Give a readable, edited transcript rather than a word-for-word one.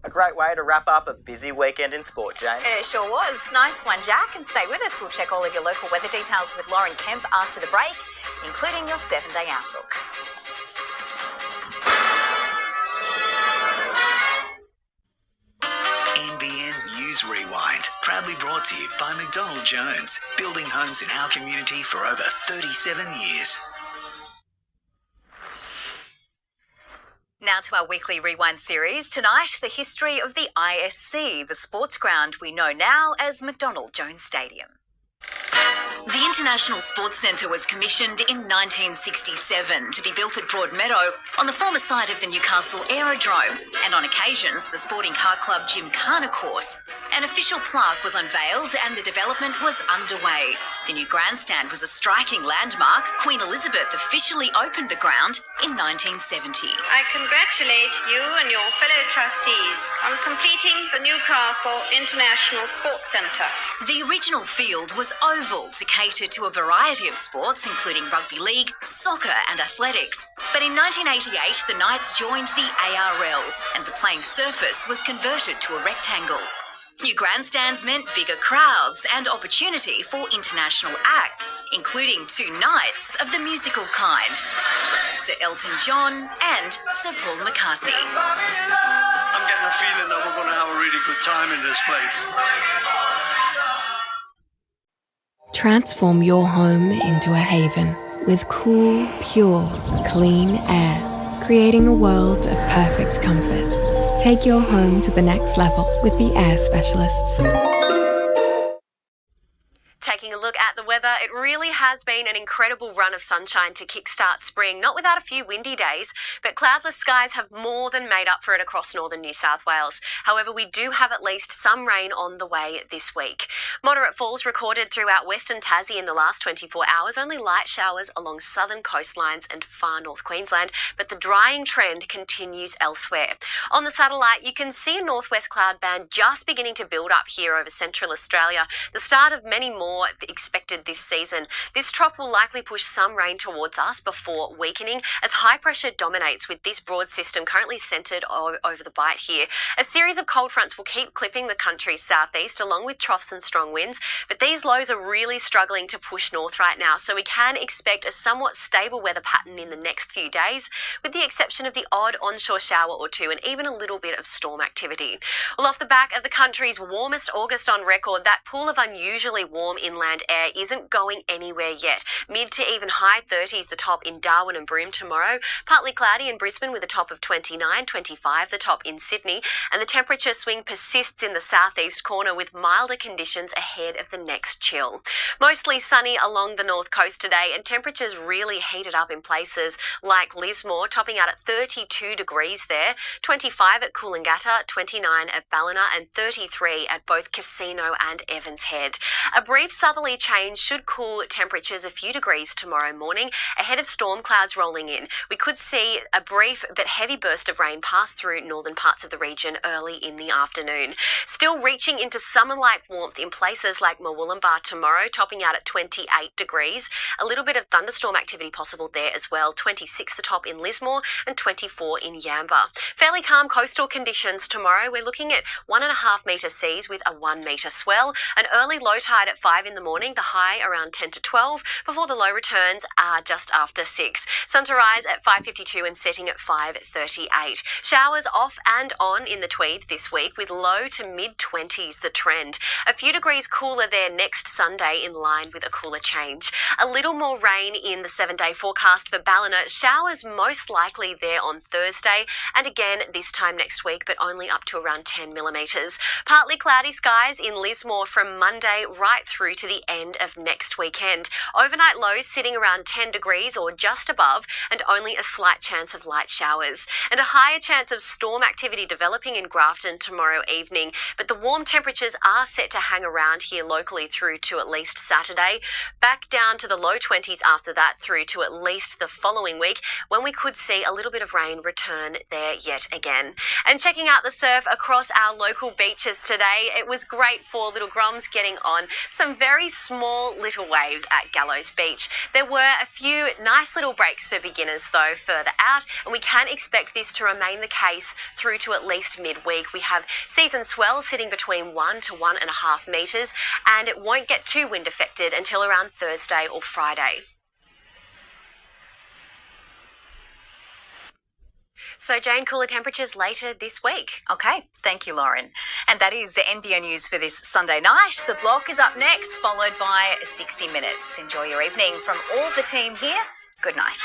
A great way to wrap up a busy weekend in sport, Jane. It sure was. Nice one, Jack. And stay with us. We'll check all of your local weather details with Lauren Kempe after the break, including your 7-day outlook. NBN News Rewind, proudly brought to you by McDonald Jones, building homes in our community for over 37 years. Now to our weekly Rewind series. Tonight, the history of the ISC, the sports ground we know now as McDonald Jones Stadium. The International Sports Centre was commissioned in 1967 to be built at Broadmeadow on the former site of the Newcastle Aerodrome and on occasions the Sporting Car Club Gymkhana course. An official plaque was unveiled and the development was underway. The new grandstand was a striking landmark. Queen Elizabeth officially opened the ground in 1970. I congratulate you and your fellow trustees on completing the Newcastle International Sports Centre. The original field was oval to cater to a variety of sports, including rugby league, soccer and athletics. But in 1988, the Knights joined the ARL and the playing surface was converted to a rectangle. New grandstands meant bigger crowds and opportunity for international acts, including 2 Knights of the musical kind, Sir Elton John and Sir Paul McCartney. I'm getting a feeling that we're going to have a really good time in this place. Transform your home into a haven with cool, pure, clean air, creating a world of perfect comfort. Take your home to the next level with the Air Specialists. Taking a look at the weather, it really has been an incredible run of sunshine to kickstart spring, not without a few windy days, but cloudless skies have more than made up for it across northern New South Wales. However, we do have at least some rain on the way this week. Moderate falls recorded throughout Western Tassie in the last 24 hours, only light showers along southern coastlines and far north Queensland, but the drying trend continues elsewhere. On the satellite, you can see a northwest cloud band just beginning to build up here over central Australia, the start of many more expected this season. This trough will likely push some rain towards us before weakening as high pressure dominates, with this broad system currently centred over the Bight here. A series of cold fronts will keep clipping the country's southeast along with troughs and strong winds, but these lows are really struggling to push north right now, so we can expect a somewhat stable weather pattern in the next few days, with the exception of the odd onshore shower or two and even a little bit of storm activity. Well, off the back of the country's warmest August on record, that pool of unusually warm inland air isn't going anywhere yet. Mid to even high 30s the top in Darwin and Broome tomorrow. Partly cloudy in Brisbane with a top of 29, 25 the top in Sydney, and the temperature swing persists in the southeast corner with milder conditions ahead of the next chill. Mostly sunny along the north coast today, and temperatures really heated up in places like Lismore, topping out at 32 degrees there, 25 at Coolangatta, 29 at Ballina and 33 at both Casino and Evans Head. A brief southerly change should cool temperatures a few degrees tomorrow morning ahead of storm clouds rolling in. We could see a brief but heavy burst of rain pass through northern parts of the region early in the afternoon. Still reaching into summer-like warmth in places like Murwillumbah tomorrow, topping out at 28 degrees. A little bit of thunderstorm activity possible there as well, 26 the top in Lismore and 24 in Yamba. Fairly calm coastal conditions tomorrow. We're looking at 1.5 metre seas with a 1 metre swell. An early low tide at 5 in the morning, the high around 10 to 12, before the low returns are just after 6. Sun to rise at 5:52 and setting at 5:38. Showers off and on in the Tweed this week with low to mid-20s the trend. A few degrees cooler there next Sunday in line with a cooler change. A little more rain in the 7-day forecast for Ballina. Showers most likely there on Thursday and again this time next week, but only up to around 10 millimetres. Partly cloudy skies in Lismore from Monday right through to the end of next weekend. Overnight lows sitting around 10 degrees or just above, and only a slight chance of light showers. And a higher chance of storm activity developing in Grafton tomorrow evening. But the warm temperatures are set to hang around here locally through to at least Saturday. Back down to the low 20s after that through to at least the following week, when we could see a little bit of rain return there yet again. And checking out the surf across our local beaches today, it was great for little Groms getting on some very small little gentle waves at Gallows Beach. There were a few nice little breaks for beginners though further out, and we can expect this to remain the case through to at least midweek. We have season swells sitting between 1 to 1.5 metres, and it won't get too wind affected until around Thursday or Friday. So, Jane, cooler temperatures later this week. Okay, thank you, Lauren. And that is the NBN news for this Sunday night. The block is up next, followed by 60 Minutes. Enjoy your evening from all the team here. Good night.